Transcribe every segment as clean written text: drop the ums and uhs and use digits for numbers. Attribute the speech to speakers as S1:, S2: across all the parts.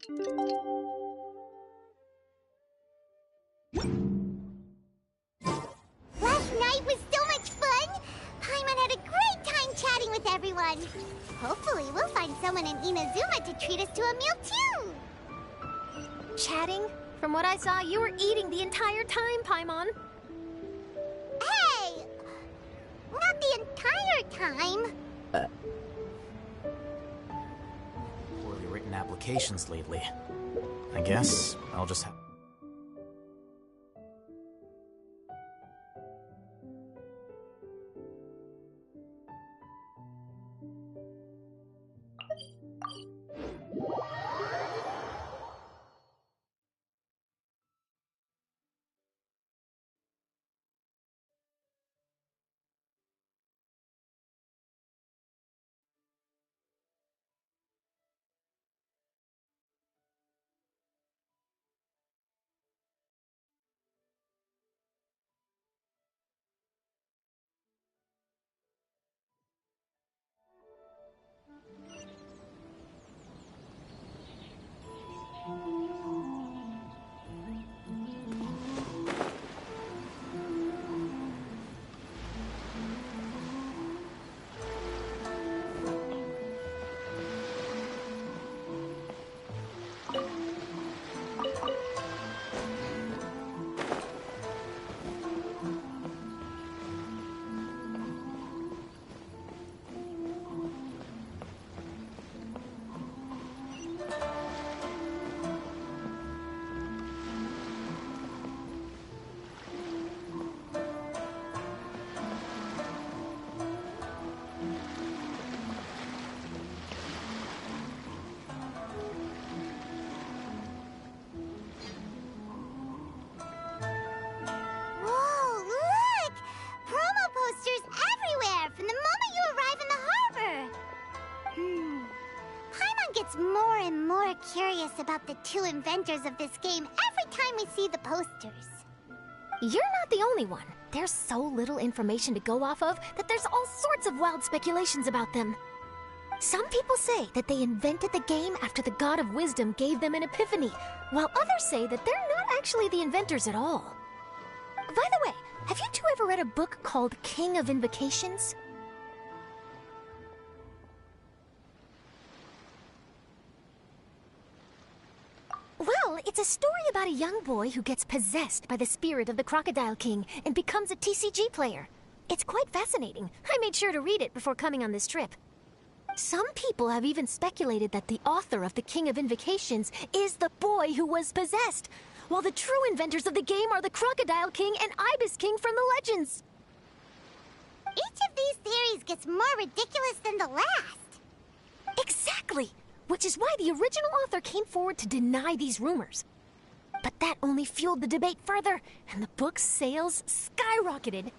S1: Last night was so much fun! Paimon had a great time chatting with everyone. Hopefully we'll find someone in Inazuma to treat us to a meal too!
S2: Chatting? From what I saw, you were eating the entire time, Paimon.
S1: Hey! Not the entire time.
S3: Poorly written applications lately. I guess I'll just have...
S1: More and more curious about the two inventors of this game every time we see the posters.
S2: You're not the only one. There's so little information to go off of that there's all sorts of wild speculations about them. Some people say that they invented the game after the God of Wisdom gave them an epiphany, while others say that they're not actually the inventors at all. By the way, have you two ever read a book called King of Invocations? Well, it's a story about a young boy who gets possessed by the spirit of the Crocodile King and becomes a TCG player. It's quite fascinating. I made sure to read it before coming on this trip. Some people have even speculated that the author of the King of Invocations is the boy who was possessed, while the true inventors of the game are the Crocodile King and Ibis King from the legends.
S1: Each of these theories gets more ridiculous than the last.
S2: Exactly! Which is why the original author came forward to deny these rumors. But that only fueled the debate further, and the book's sales skyrocketed.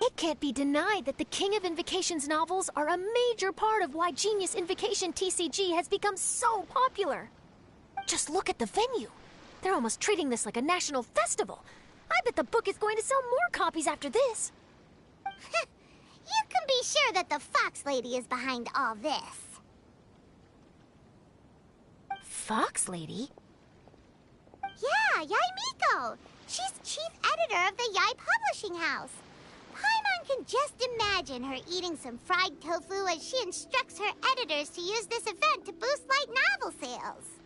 S2: It can't be denied that the King of Invocations novels are a major part of why Genius Invocation TCG has become so popular. Just look at the venue. They're almost treating this like a national festival. I bet the book is going to sell more copies after this.
S1: You can be sure that the Fox Lady is behind all this.
S2: Fox Lady?
S1: Yeah, Yai Miko. She's chief editor of the Yai Publishing House. Paimon can just imagine her eating some fried tofu as she instructs her editors to use this event to boost light novel sales.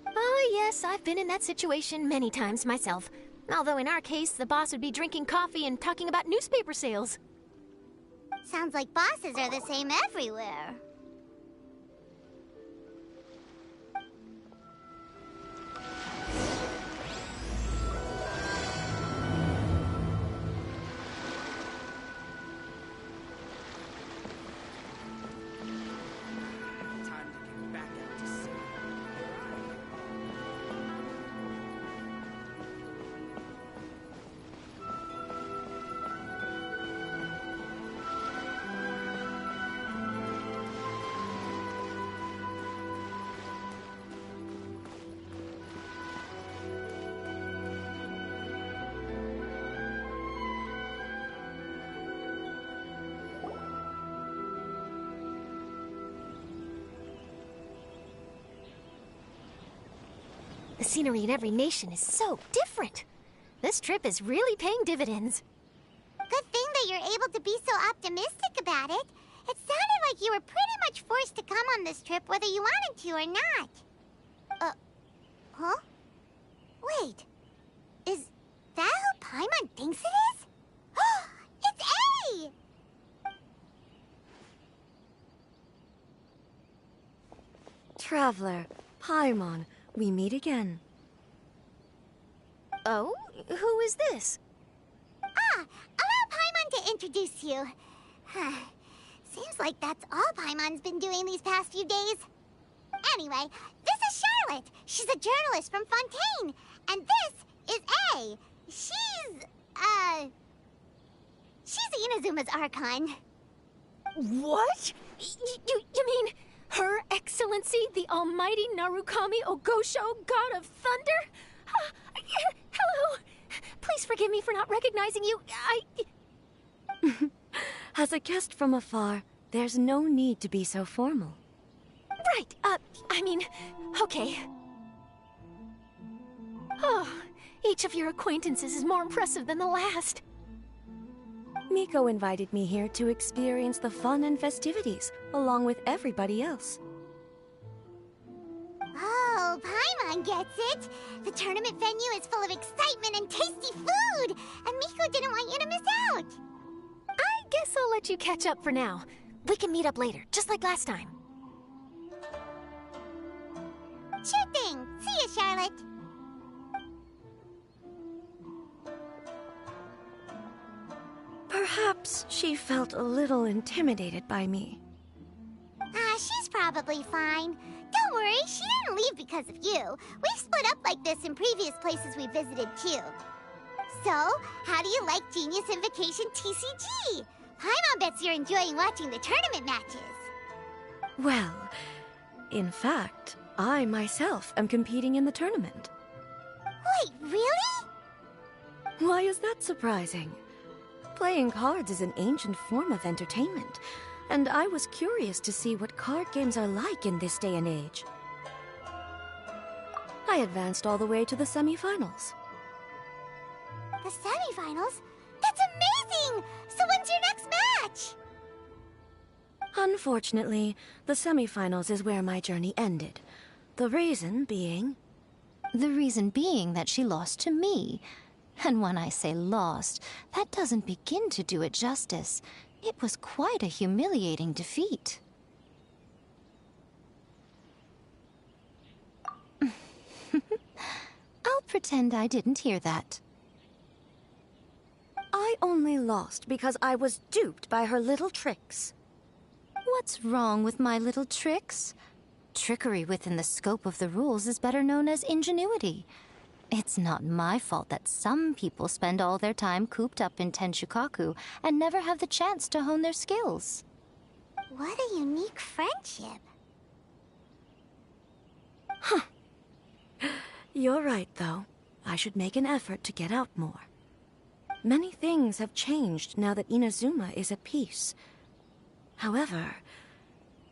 S2: Oh yes, I've been in that situation many times myself. Although in our case, the boss would be drinking coffee and talking about newspaper sales.
S1: Sounds like bosses are the same everywhere.
S2: The scenery in every nation is so different. This trip is really paying dividends.
S1: Good thing that you're able to be so optimistic about it. It sounded like you were pretty much forced to come on this trip whether you wanted to or not. Huh? Wait. Is that who Paimon thinks it is? It's A!
S4: Traveler, Paimon, we meet again.
S2: Oh? Who is this?
S1: Allow Paimon to introduce you. Seems like that's all Paimon's been doing these past few days. Anyway, this is Charlotte. She's a journalist from Fontaine. And this is A. She's Inazuma's Archon.
S2: What? You mean Her Excellency, the Almighty Narukami Ogosho, God of Thunder? Hello. Please forgive me for not recognizing you.
S4: As a guest from afar, there's no need to be so formal.
S2: Right, okay. Oh, each of your acquaintances is more impressive than the last.
S4: Miko invited me here to experience the fun and festivities, along with everybody else.
S1: Oh, Paimon gets it. The tournament venue is full of excitement and tasty food, and Miko didn't want you to miss out.
S2: I guess I'll let you catch up for now. We can meet up later, just like last time.
S1: Sure thing. See you, Charlotte.
S4: Perhaps she felt a little intimidated by me.
S1: She's probably fine. Don't worry, she didn't leave because of you. We've split up like this in previous places we visited, too. So, how do you like Genius Invocation TCG? Paimon bets you're enjoying watching the tournament matches.
S4: Well, in fact, I myself am competing in the tournament.
S1: Wait, really?
S4: Why is that surprising? Playing cards is an ancient form of entertainment, and I was curious to see what card games are like in this day and age. I advanced all the way to the semifinals.
S1: The semifinals? That's amazing! So when's your next match?
S4: Unfortunately, the semifinals is where my journey ended. The reason being...
S5: The reason being that she lost to me. And when I say lost, that doesn't begin to do it justice. It was quite a humiliating defeat. I'll pretend I didn't hear that.
S4: I only lost because I was duped by her little tricks.
S5: What's wrong with my little tricks? Trickery within the scope of the rules is better known as ingenuity. It's not my fault that some people spend all their time cooped up in Tenshukaku and never have the chance to hone their skills.
S1: What a unique friendship.
S4: Huh. You're right, though. I should make an effort to get out more. Many things have changed now that Inazuma is at peace. However,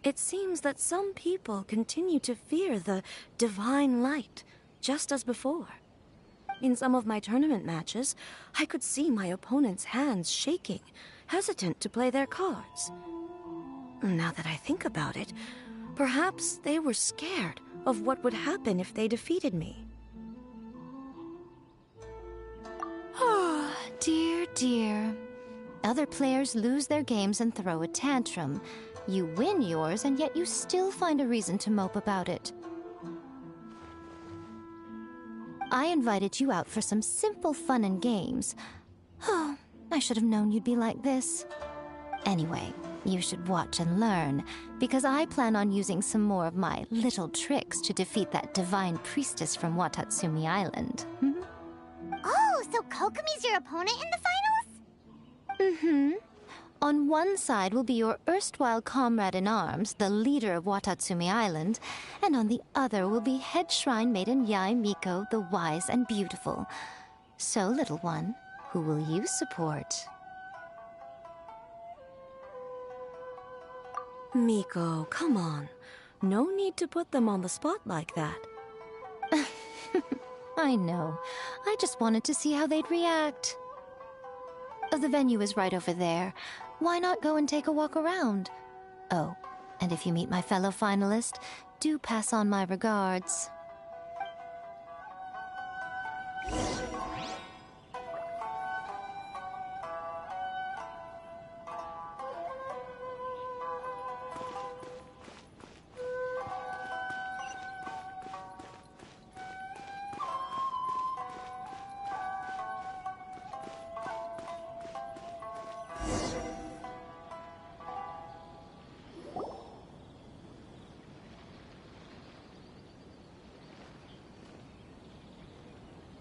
S4: it seems that some people continue to fear the divine light, just as before. In some of my tournament matches, I could see my opponent's hands shaking, hesitant to play their cards. Now that I think about it, perhaps they were scared of what would happen if they defeated me.
S5: Oh, dear, dear. Other players lose their games and throw a tantrum. You win yours, and yet you still find a reason to mope about it. I invited you out for some simple fun and games. Oh, I should have known you'd be like this. Anyway, you should watch and learn, because I plan on using some more of my little tricks to defeat that divine priestess from Watatsumi Island.
S1: Oh, so Kokomi's your opponent in the finals?
S5: Mm-hmm. On one side will be your erstwhile comrade-in-arms, the leader of Watatsumi Island, and on the other will be head shrine maiden Yae Miko, the wise and beautiful. So, little one, who will you support?
S4: Miko, come on. No need to put them on the spot like that.
S5: I know. I just wanted to see how they'd react. The venue is right over there. Why not go and take a walk around? Oh, and if you meet my fellow finalist, do pass on my regards.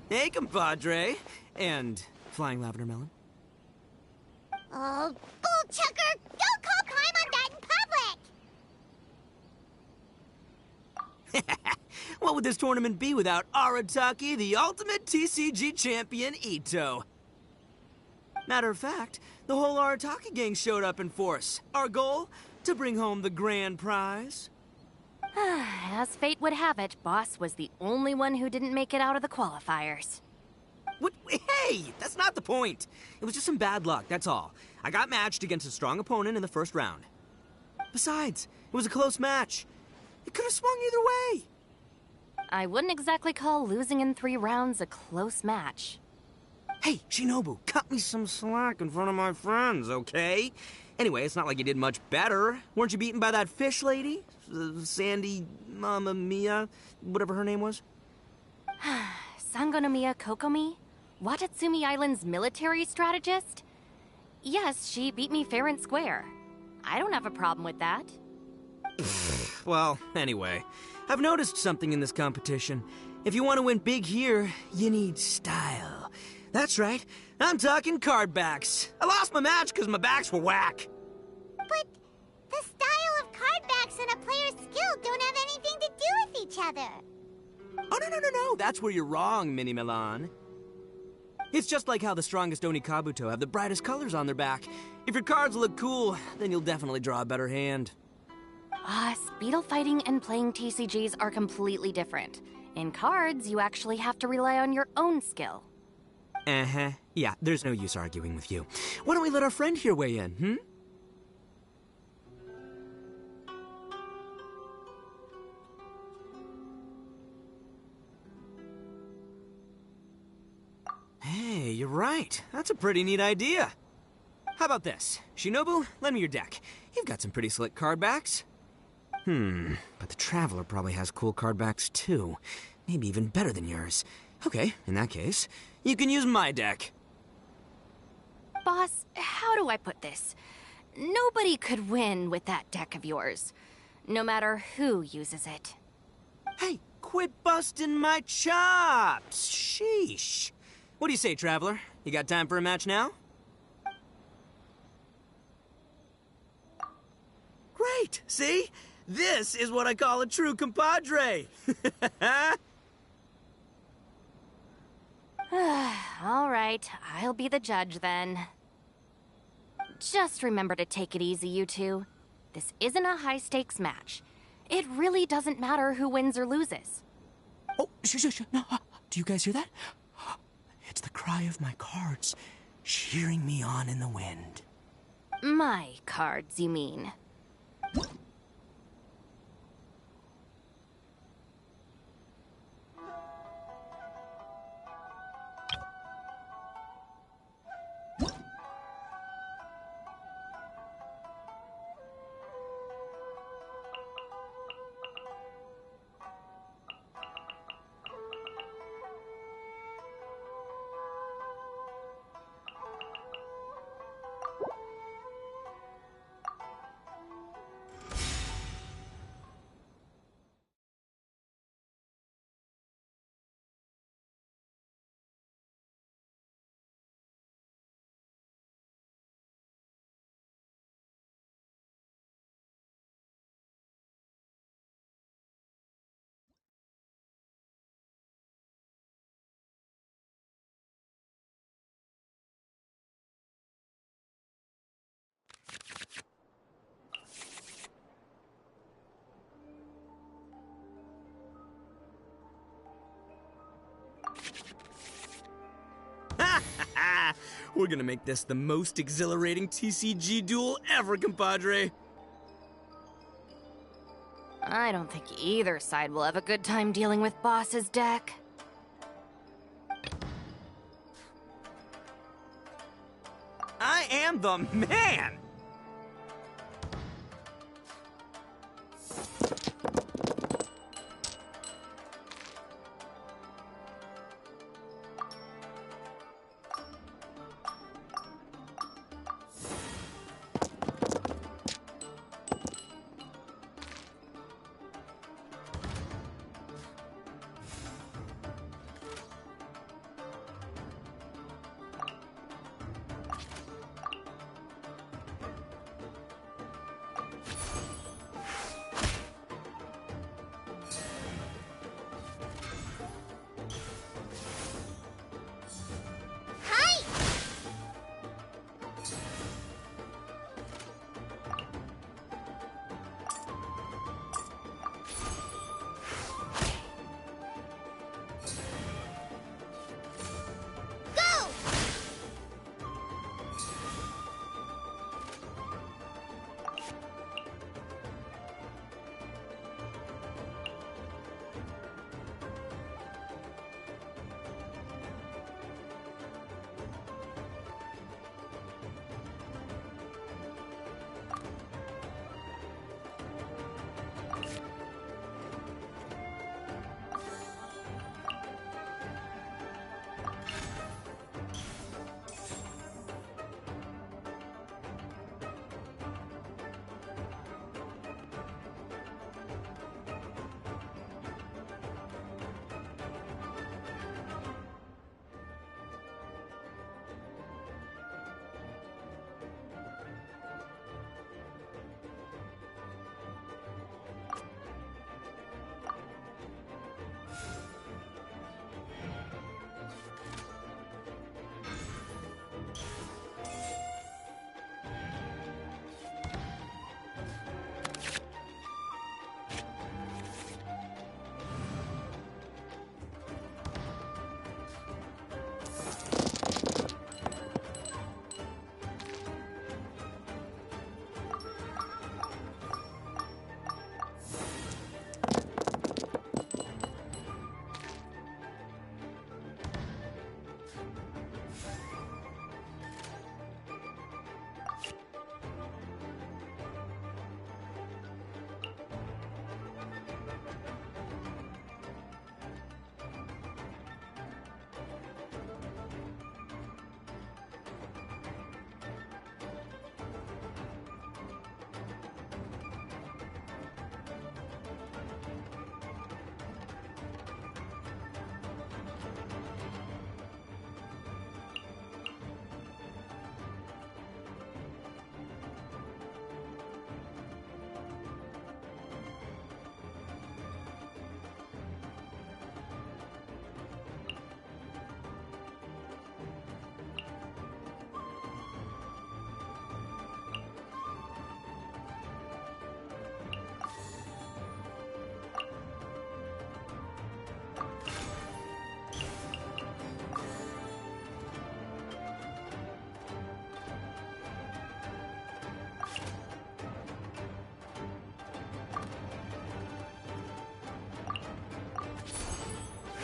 S6: Hey, compadre. And Flying Lavender Melon.
S1: Oh, bull chucker! Don't call Paimon that in public!
S6: What would this tournament be without Arataki, the ultimate TCG champion, Ito? Matter of fact, the whole Arataki gang showed up in force. Our goal? To bring home the grand prize.
S2: As fate would have it, Boss was the only one who didn't make it out of the qualifiers.
S6: What? Hey, that's not the point. It was just some bad luck, that's all. I got matched against a strong opponent in the first round. Besides, it was a close match. It could have swung either way.
S2: I wouldn't exactly call losing in 3 rounds a close match.
S6: Hey, Shinobu, cut me some slack in front of my friends, okay? Anyway, it's not like you did much better. Weren't you beaten by that fish lady? Sandy Mamma Mia, whatever her name was?
S2: Sangonomiya Kokomi? Watatsumi Island's military strategist? Yes, she beat me fair and square. I don't have a problem with that.
S6: Well, anyway, I've noticed something in this competition. If you want to win big here, you need style. That's right, I'm talking card backs. I lost my match because my backs were whack.
S1: But the style of card backs and a player's skill don't have anything to do with each other.
S6: Oh, no, that's where you're wrong, Mini Milan. It's just like how the strongest Onikabuto have the brightest colors on their back. If your cards look cool, then you'll definitely draw a better hand.
S2: Speedle fighting and playing TCGs are completely different. In cards, you actually have to rely on your own skill.
S6: Uh-huh. Yeah, there's no use arguing with you. Why don't we let our friend here weigh in, hmm? Hey, you're right. That's a pretty neat idea. How about this? Shinobu, lend me your deck. You've got some pretty slick card backs. But the Traveler probably has cool card backs too. Maybe even better than yours. Okay, in that case, you can use my deck.
S2: Boss, how do I put this? Nobody could win with that deck of yours, no matter who uses it.
S6: Hey, quit busting my chops! Sheesh. What do you say, Traveler? You got time for a match now? Great! See? This is what I call a true compadre!
S2: All right, I'll be the judge then. Just remember to take it easy, you two. This isn't a high-stakes match. It really doesn't matter who wins or loses.
S6: Oh, shush. No, do you guys hear that? It's the cry of my cards, cheering me on in the wind.
S2: My cards, you mean?
S6: We're gonna make this the most exhilarating TCG duel ever, compadre.
S2: I don't think either side will have a good time dealing with Boss's deck.
S6: I am the man!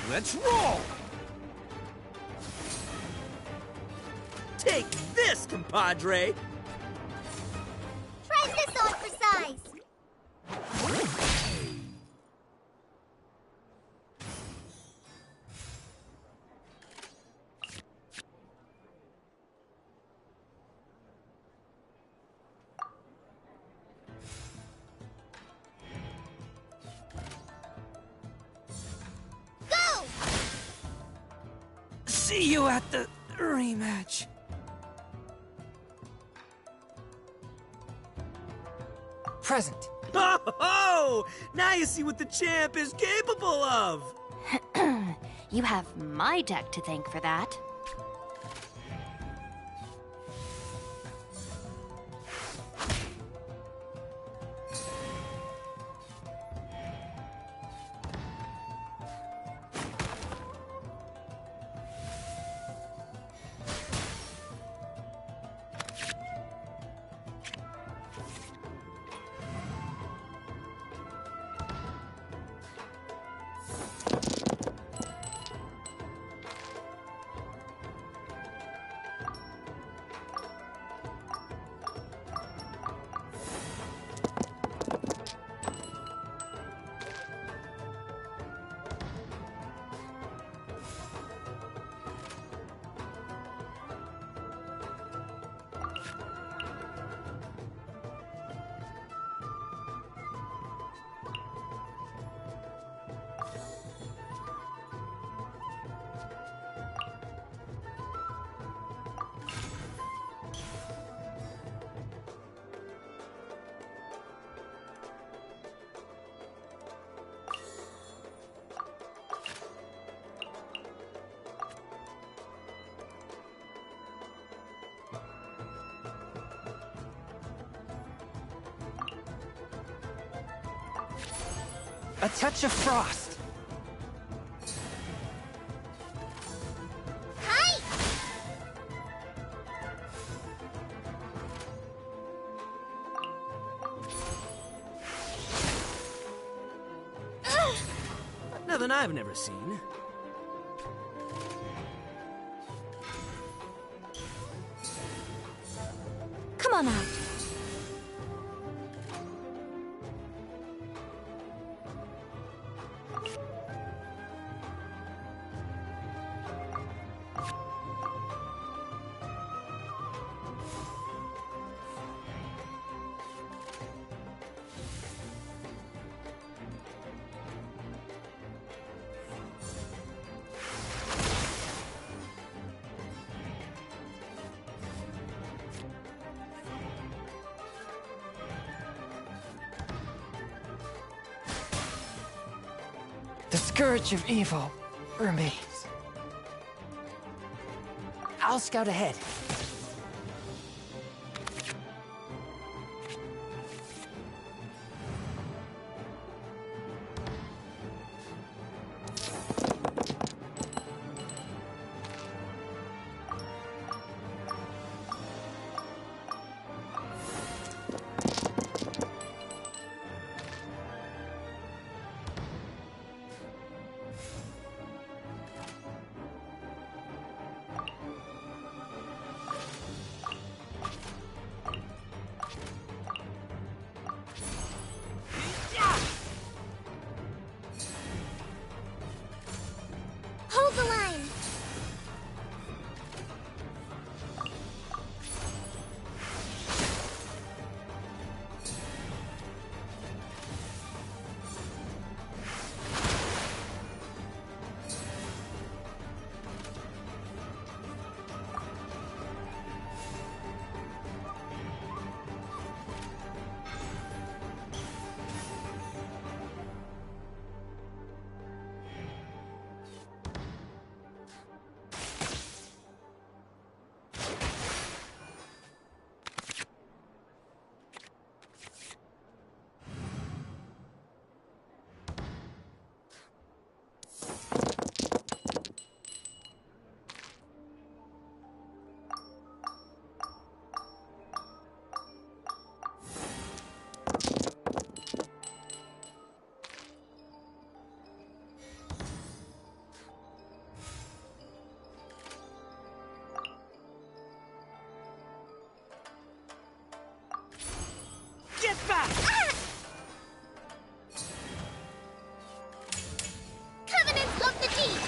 S6: Let's roll! Take this, compadre!
S1: Try this on for size. Go!
S6: See you at the rematch.
S3: Present.
S6: Oh! Now you see what the champ is capable of!
S2: You have my deck to thank for that.
S7: A touch of frost.
S1: Hi!
S6: Nothing I've never seen.
S2: Come on out.
S7: The scourge of evil remains. I'll scout ahead.
S1: Hold the line!
S7: Get back!
S1: Covenants of the Deep!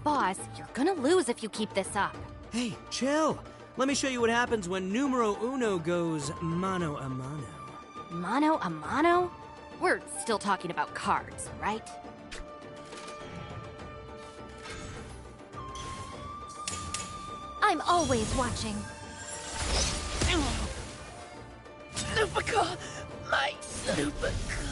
S2: Boss, you're gonna lose if you keep this up.
S6: Hey, chill. Let me show you what happens when numero uno goes mano a mano.
S2: Mano a mano? We're still talking about cards, right?
S5: I'm always watching.
S7: Lupica! My Lupica!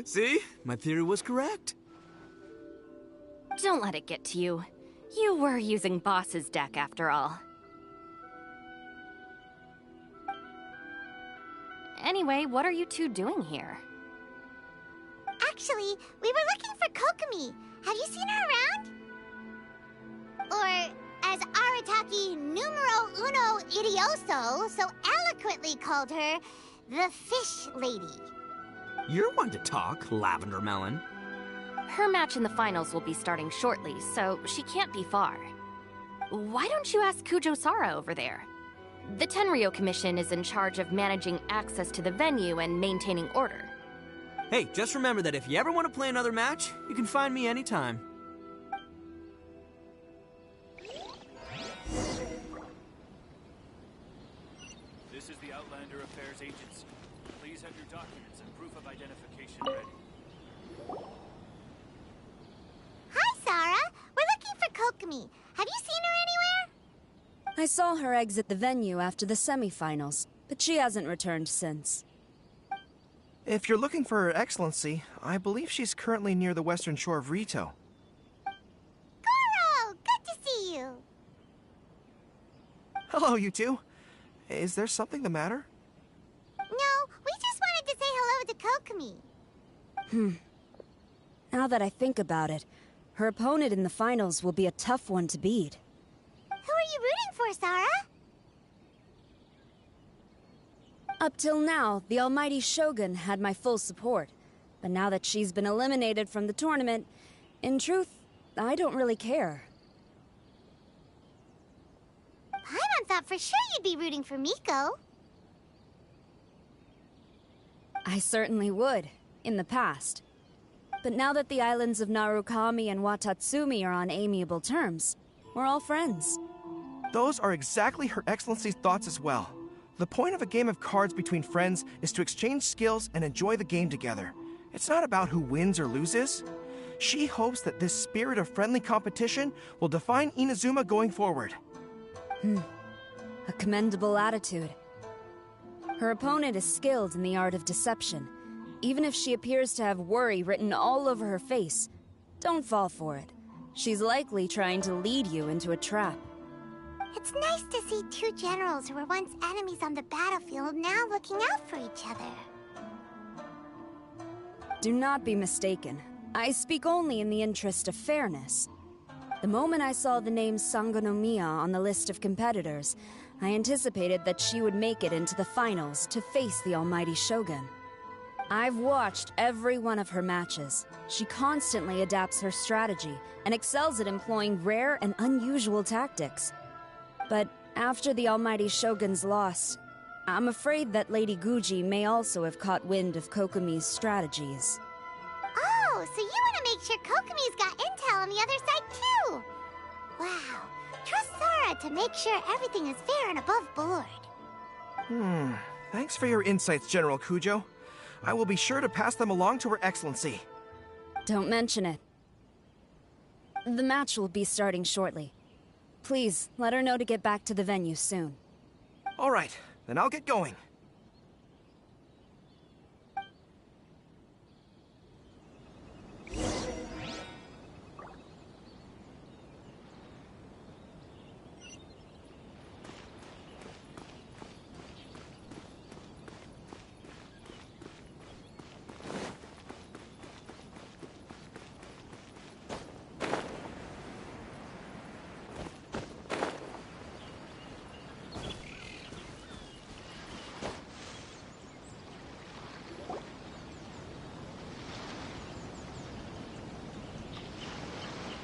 S6: See? My theory was correct.
S8: Don't let it get to you. You were using Boss's deck after all. Anyway, what are you two doing here?
S1: Actually, we were looking for Kokomi. Have you seen her around? Or, as Arataki numero uno idioso so eloquently called her, the Fish Lady.
S6: You're one to talk, Lavender Melon.
S8: Her match in the finals will be starting shortly, so she can't be far. Why don't you ask Kujo-Sara over there? The Tenryo Commission is in charge of managing access to the venue and maintaining order.
S6: Hey, just remember that if you ever want to play another match, you can find me anytime.
S9: This is the Outlander Affairs Agency. Please have your documents and proof of identification ready.
S1: Hi, Sarah. We're looking for Kokomi. Have you seen her anywhere?
S10: I saw her exit the venue after the semifinals, but she hasn't returned since.
S11: If you're looking for Her Excellency, I believe she's currently near the western shore of Rito.
S1: Goro! Good to see you.
S11: Hello, you two. Is there something the matter?
S1: No, we just wanted to say hello to Kokomi.
S10: Now that I think about it, her opponent in the finals will be a tough one to beat.
S1: Who are you rooting for, Sarah?
S10: Up till now, the almighty Shogun had my full support. But now that she's been eliminated from the tournament, in truth, I don't really care.
S1: Paimon thought for sure you'd be rooting for Miko.
S10: I certainly would, in the past. But now that the islands of Narukami and Watatsumi are on amiable terms, we're all friends.
S11: Those are exactly Her Excellency's thoughts as well. The point of a game of cards between friends is to exchange skills and enjoy the game together. It's not about who wins or loses. She hopes that this spirit of friendly competition will define Inazuma going forward.
S10: A commendable attitude. Her opponent is skilled in the art of deception. Even if she appears to have worry written all over her face, don't fall for it. She's likely trying to lead you into a trap.
S1: It's nice to see two generals who were once enemies on the battlefield now looking out for each other.
S10: Do not be mistaken. I speak only in the interest of fairness. The moment I saw the name Sangonomiya on the list of competitors, I anticipated that she would make it into the finals to face the almighty Shogun. I've watched every one of her matches. She constantly adapts her strategy and excels at employing rare and unusual tactics. But after the almighty Shogun's loss, I'm afraid that Lady Guji may also have caught wind of Kokomi's strategies.
S1: Oh, so you want to make sure Kokomi's got intel on the other side too? Wow. Trust Sora to make sure everything is fair and above board.
S11: Thanks for your insights, General Kujo. I will be sure to pass them along to Her Excellency.
S10: Don't mention it. The match will be starting shortly. Please, let her know to get back to the venue soon.
S11: All right, then I'll get going.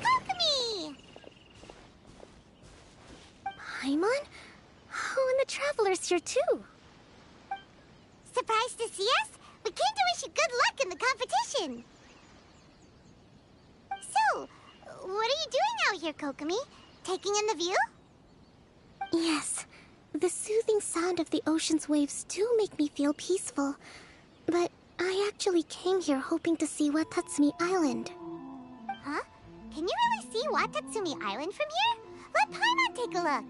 S1: Kokomi!
S2: Paimon? Oh, and the Traveler's here too.
S1: Surprised to see us? We came to wish you good luck in the competition. So, what are you doing out here, Kokomi? Taking in the view?
S2: Yes, the soothing sound of the ocean's waves do make me feel peaceful. But I actually came here hoping to see Watatsumi Island.
S1: Huh? Can you really see Watatsumi Island from here? Let Paimon take a look.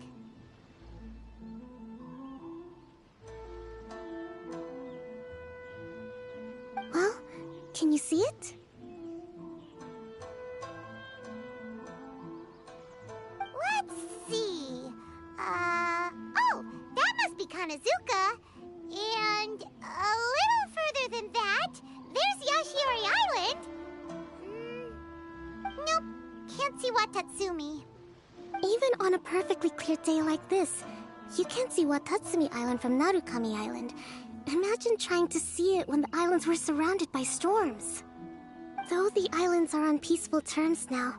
S1: Can you see it? Let's see. Oh, that must be Kanazuka. And a little further than that, there's Yashiori Island. Nope, can't see Watatsumi. Even on a perfectly clear day like this, you can't see Watatsumi Island from Narukami Island. Imagine trying to see it when the islands were surrounded by storms. Though the islands are on peaceful terms now,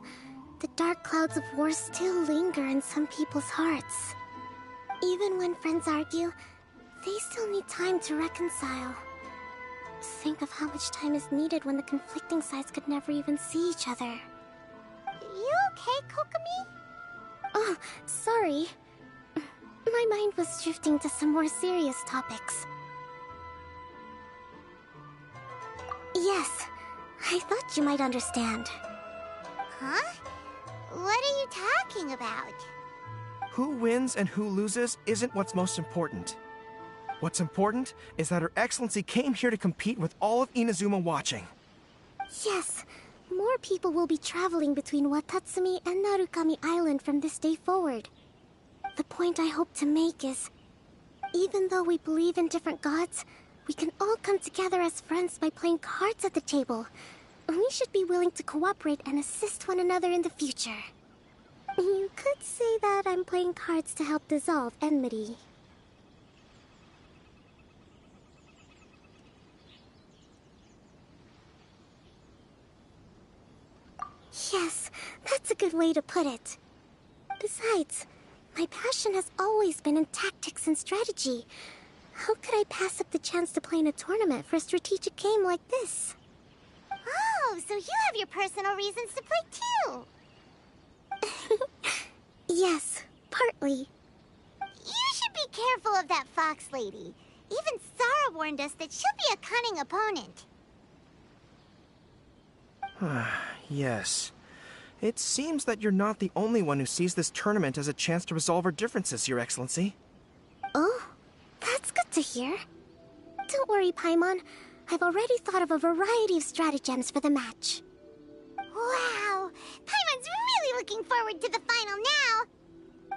S1: the dark clouds of war still linger in some people's hearts. Even when friends argue, they still need time to reconcile. Think of how much time is needed when the conflicting sides could never even see each other. You okay, Kokomi? Oh, sorry. My mind was drifting to some more serious topics. Yes, I thought you might understand. Huh? What are you talking about?
S11: Who wins and who loses isn't what's most important. What's important is that Her Excellency came here to compete with all of Inazuma watching.
S1: Yes, more people will be traveling between Watatsumi and Narukami Island from this day forward. The point I hope to make is, even though we believe in different gods, we can all come together as friends by playing cards at the table. We should be willing to cooperate and assist one another in the future. You could say that I'm playing cards to help dissolve enmity. Yes, that's a good way to put it. Besides, my passion has always been in tactics and strategy. How could I pass up the chance to play in a tournament for a strategic game like this? Oh, so you have your personal reasons to play too! Yes, partly. You should be careful of that fox lady. Even Sarah warned us that she'll be a cunning opponent.
S11: Yes. It seems that you're not the only one who sees this tournament as a chance to resolve our differences, Your Excellency.
S1: Oh, that's good to hear. Don't worry, Paimon. I've already thought of a variety of stratagems for the match. Wow! Paimon's really looking forward to the final now!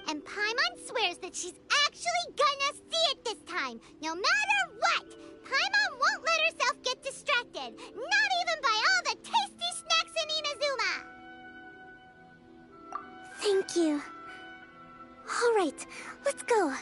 S1: And Paimon swears that she's actually gonna see it this time, no matter what! Paimon won't let herself get distracted, not even by all the tasty snacks in Inazuma! Thank you. All right, let's go.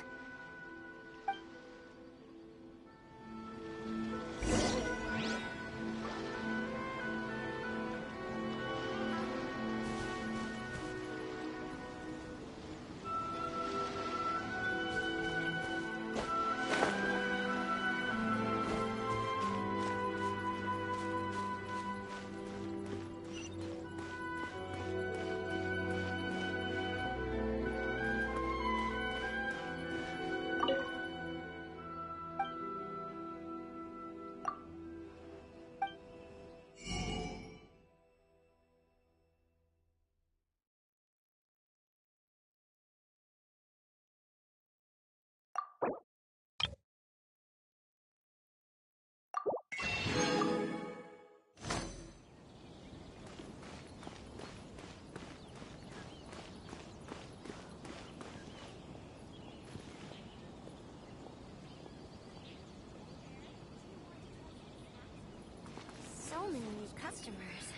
S8: So many new customers.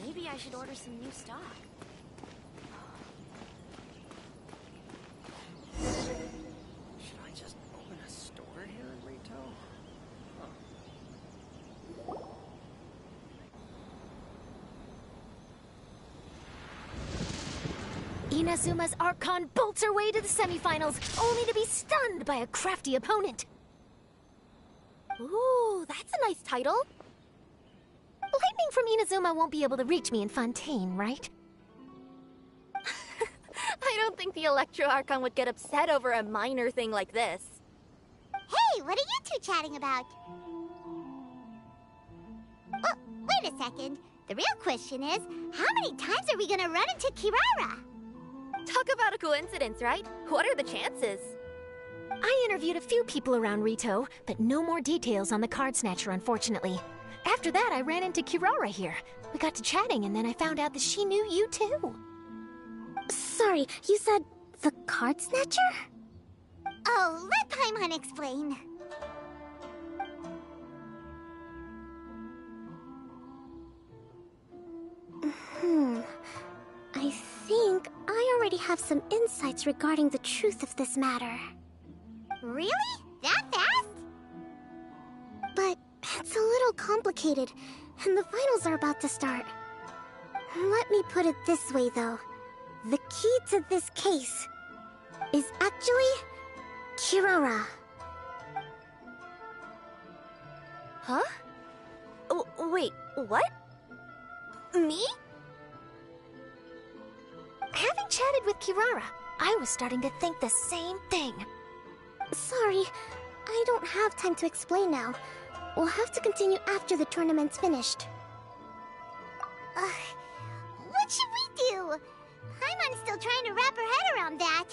S8: Maybe I should order some new stock.
S7: Should I just open a store here in Rito?
S2: Inazuma's Archon bolts her way to the semifinals, only to be stunned by a crafty opponent. Ooh, that's a nice title. Lightning from Inazuma won't be able to reach me in Fontaine, right?
S8: I don't think the Electro Archon would get upset over a minor thing like this.
S1: Hey, what are you two chatting about? Oh, wait a second. The real question is, how many times are we gonna run into Kirara?
S8: Talk about a coincidence, right? What are the chances?
S2: I interviewed a few people around Rito, but no more details on the Card Snatcher, unfortunately. After that, I ran into Kirara here. We got to chatting, and then I found out that she knew you too.
S1: Sorry, you said the card snatcher? Oh, let Paimon explain. I think I already have some insights regarding the truth of this matter. Really? That fast? But it's a little complicated, and the finals are about to start. Let me put it this way, though. The key to this case is actually Kirara.
S2: Huh? Wait, what? Me? Having chatted with Kirara, I was starting to think the same thing.
S1: Sorry, I don't have time to explain now. We'll have to continue after the tournament's finished. What should we do? Paimon's still trying to wrap her head around that.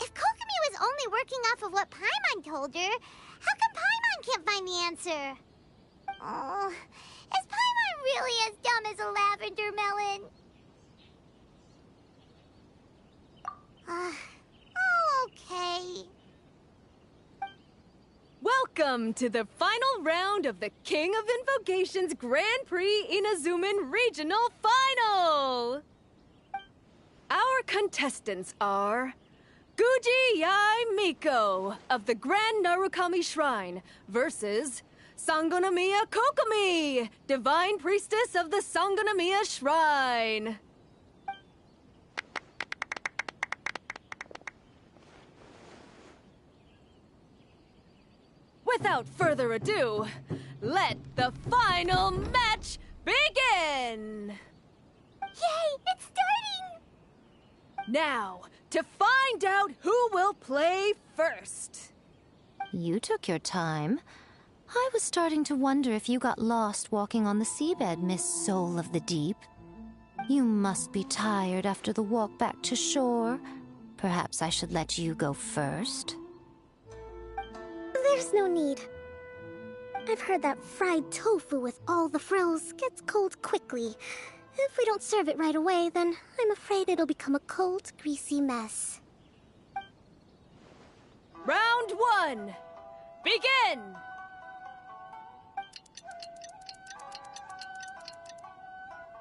S1: If Kokomi was only working off of what Paimon told her, how come Paimon can't find the answer? Oh, is Paimon really as dumb as a lavender melon? Oh, okay.
S12: Welcome to the final round of the King of Invocations Grand Prix Inazuman Regional Final! Our contestants are Guji Yai Miko of the Grand Narukami Shrine versus Sangonomiya Kokomi, Divine Priestess of the Sangonomiya Shrine. Without further ado, let the final match begin!
S1: Yay, it's starting!
S12: Now, to find out who will play first.
S5: You took your time. I was starting to wonder if you got lost walking on the seabed, Miss Soul of the Deep. You must be tired after the walk back to shore. Perhaps I should let you go first.
S1: There's no need. I've heard that fried tofu with all the frills gets cold quickly. If we don't serve it right away, then I'm afraid it'll become a cold, greasy mess.
S12: Round one, begin!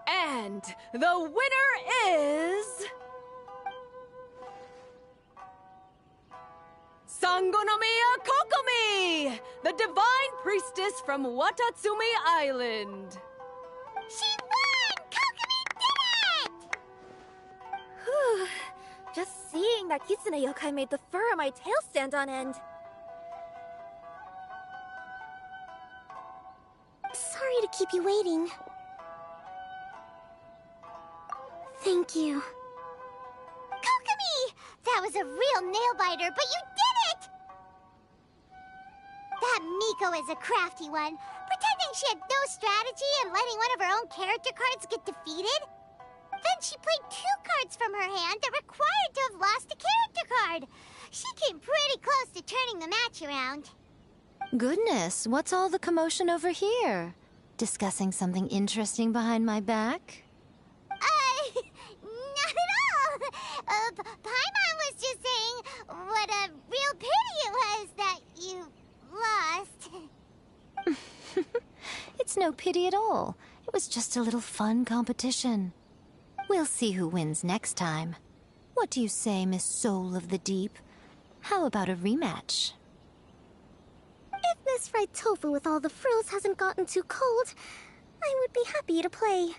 S12: And the winner is... Sangonomiya Kokomi, the Divine Priestess from Watatsumi Island.
S1: She won! Kokomi did it!
S2: Whew. Just seeing that Kitsune yokai made the fur on my tail stand on end.
S1: Sorry to keep you waiting. Thank you. Kokomi! That was a real nail-biter, but you did it! That Miko is a crafty one, pretending she had no strategy and letting one of her own character cards get defeated. Then she played 2 cards from her hand that required to have lost a character card. She came pretty close to turning the match around.
S5: Goodness, what's all the commotion over here? Discussing something interesting behind my back?
S1: Not at all. Paimon was just saying what a real pity it was that you lost.
S5: It's no pity at all. It was just a little fun competition. We'll see who wins next time. What do you say, Miss Soul of the Deep? How about a rematch?
S1: If Miss Fried Tofu with all the frills hasn't gotten too cold, I would be happy to play.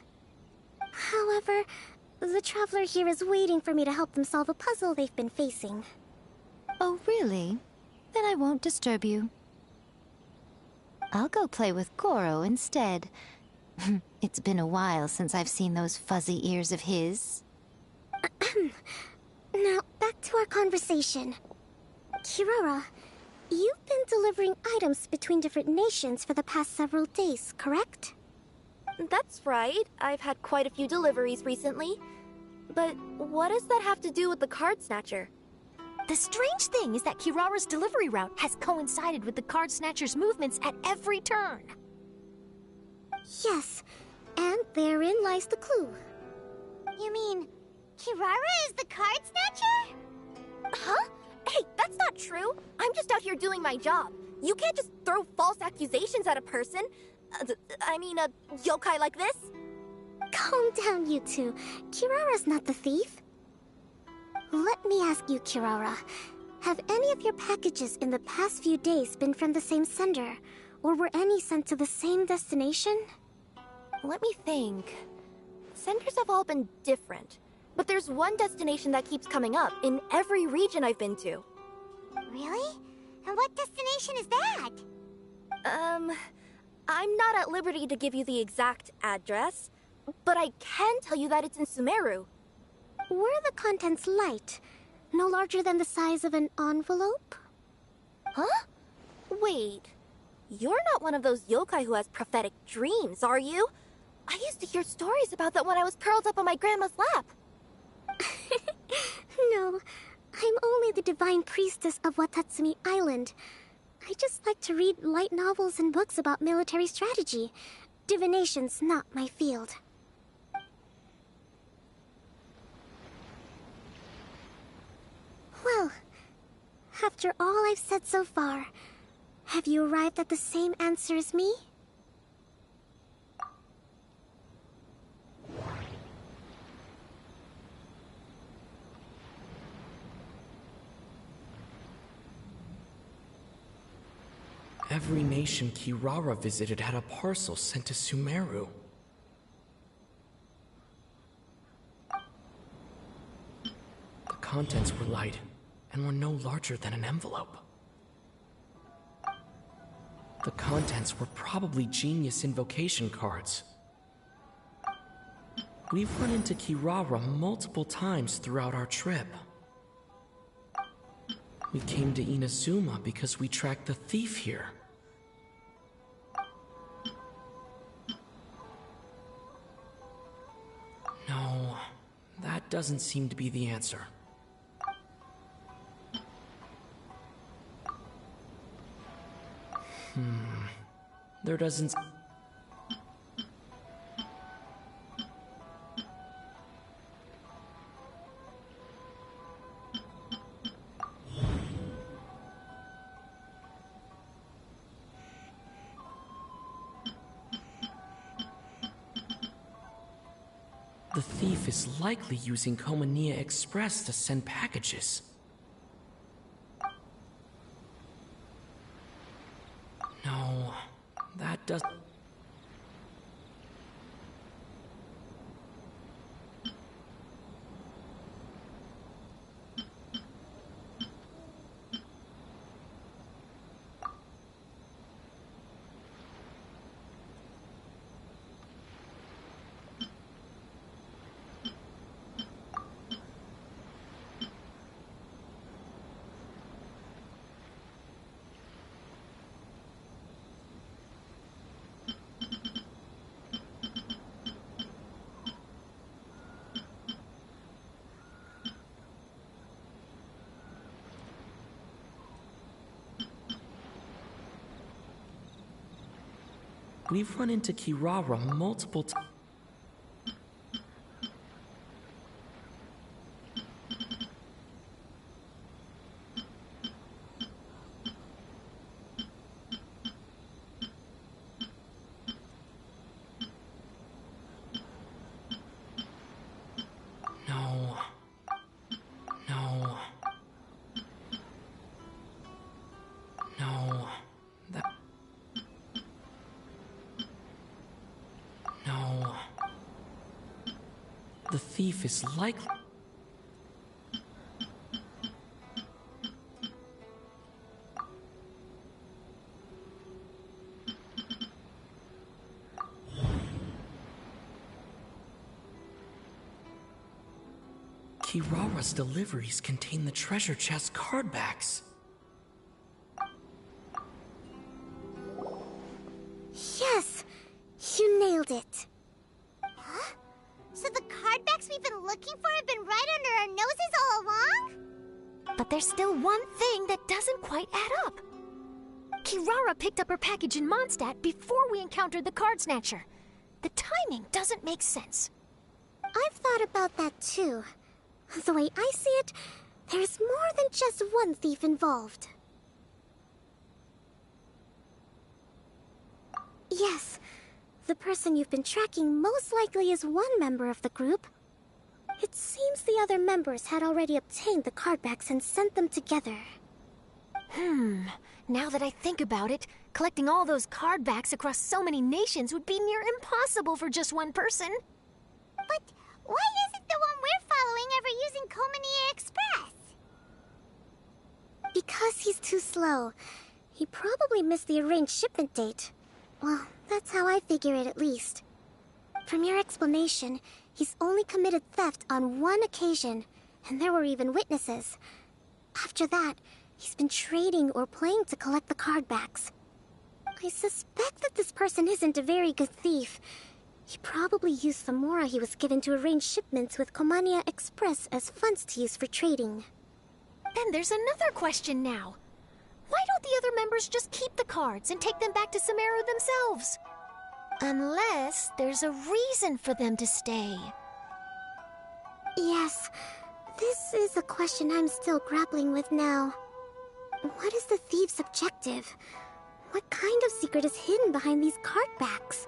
S1: However, the traveler here is waiting for me to help them solve a puzzle they've been facing.
S5: Oh, really? Then I won't disturb you. I'll go play with Goro instead. It's been a while since I've seen those fuzzy ears of his.
S1: Now, back to our conversation. Kirara, you've been delivering items between different nations for the past several days, correct?
S2: That's right. I've had quite a few deliveries recently. But what does that have to do with the card snatcher? The strange thing is that Kirara's delivery route has coincided with the card snatcher's movements at every turn.
S1: Yes, and therein lies the clue. You mean, Kirara is the card snatcher?
S2: Huh? Hey, that's not true. I'm just out here doing my job. You can't just throw false accusations at a person. I mean, a yokai like this.
S1: Calm down, you two. Kirara's not the thief. Let me ask you, Kirara. Have any of your packages in the past few days been from the same sender? Or were any sent to the same destination?
S2: Let me think. Senders have all been different. But there's one destination that keeps coming up in every region I've been to.
S1: Really? And what destination is that?
S2: I'm not at liberty to give you the exact address, but I can tell you that it's in Sumeru.
S1: Were the contents light? No larger than the size of an envelope?
S2: Huh? Wait. You're not one of those yokai who has prophetic dreams, are you? I used to hear stories about that when I was curled up on my grandma's lap.
S1: No, I'm only the divine priestess of Watatsumi Island. I just like to read light novels and books about military strategy. Divination's not my field. Well, after all I've said so far, have you arrived at the same answer as me?
S13: Every nation Kirara visited had a parcel sent to Sumeru. The contents were light and were no larger than an envelope. The contents were probably genius invocation cards. We've run into Kirara multiple times throughout our trip. We came to Inazuma because we tracked the thief here. No, that doesn't seem to be the answer. There doesn't... The thief is likely using Komaniya Express to send packages. No, that doesn't... We've run into Kirara multiple times. No. No. No. That... No. The thief is likely... Kirara's deliveries contain the treasure chest card backs.
S1: Yes! You nailed it. Huh? So the card backs we've been looking for have been right under our noses all along?
S2: But there's still one thing that doesn't quite add up. Kirara picked up her package in Mondstadt before we encountered the card snatcher. The timing doesn't make sense.
S1: I've thought about that too. The way I see it, there's more than just one thief involved. Yes, the person you've been tracking most likely is one member of the group. It seems the other members had already obtained the card backs and sent them together.
S2: Now that I think about it, collecting all those card backs across so many nations would be near impossible for just one person.
S1: But why isn't the one we're following ever using Komania Express? Because he's too slow. He probably missed the arranged shipment date. Well, that's how I figure it at least. From your explanation, he's only committed theft on one occasion, and there were even witnesses. After that, he's been trading or playing to collect the card backs. I suspect that this person isn't a very good thief. He probably used the mora he was given to arrange shipments with Komania Express as funds to use for trading.
S2: Then there's another question now. Why don't the other members just keep the cards and take them back to Sumeru themselves? Unless there's a reason for them to stay.
S1: Yes, this is a question I'm still grappling with now. What is the thief's objective? What kind of secret is hidden behind these card backs?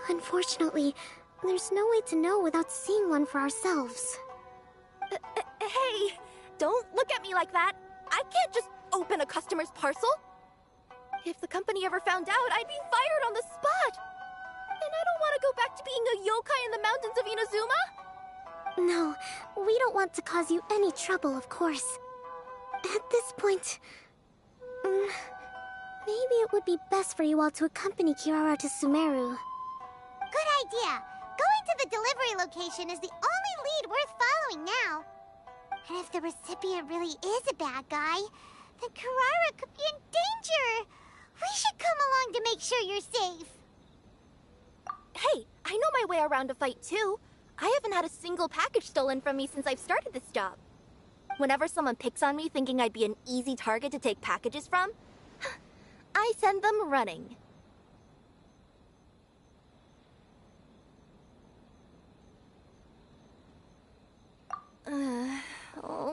S1: Unfortunately, there's no way to know without seeing one for ourselves.
S14: Hey, don't look at me like that. I can't just open a customer's parcel. If the company ever found out, I'd be fired on the spot. And I don't want to go back to being a yokai in the mountains of Inazuma.
S1: No, we don't want to cause you any trouble, of course. At this point, maybe it would be best for you all to accompany Kirara to Sumeru. Good idea. Going to the delivery location is the only lead worth following now. And if the recipient really is a bad guy, then Kirara could be in danger. We should come along to make sure you're safe.
S14: Hey, I know my way around a fight too. I haven't had a single package stolen from me since I've started this job. Whenever someone picks on me thinking I'd be an easy target to take packages from, I send them running.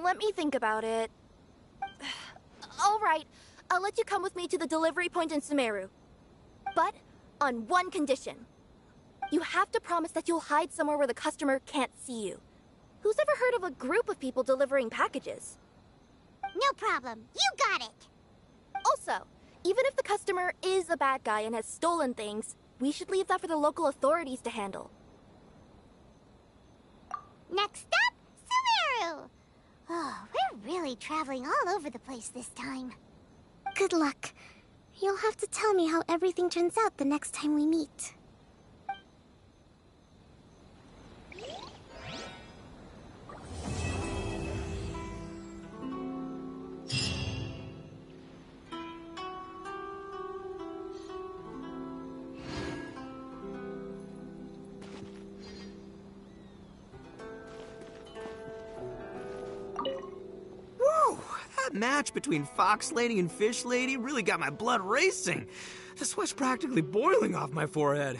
S14: Let me think about it. All right, I'll let you come with me to the delivery point in Sumeru. But on one condition. You have to promise that you'll hide somewhere where the customer can't see you. Who's ever heard of a group of people delivering packages?
S1: No problem. You got it.
S14: Also, even if the customer is a bad guy and has stolen things, we should leave that for the local authorities to handle.
S1: Next up, Sumeru! Oh, we're really traveling all over the place this time. Good luck. You'll have to tell me how everything turns out the next time we meet.
S6: That match between Fox Lady and Fish Lady really got my blood racing. The sweat's practically boiling off my forehead.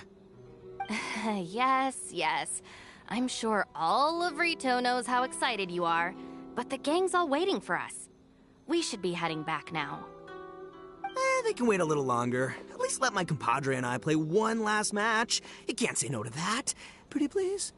S8: Yes. I'm sure all of Rito knows how excited you are, but the gang's all waiting for us. We should be heading back now.
S6: They can wait a little longer. At least let my compadre and I play one last match. You can't say no to that. Pretty please?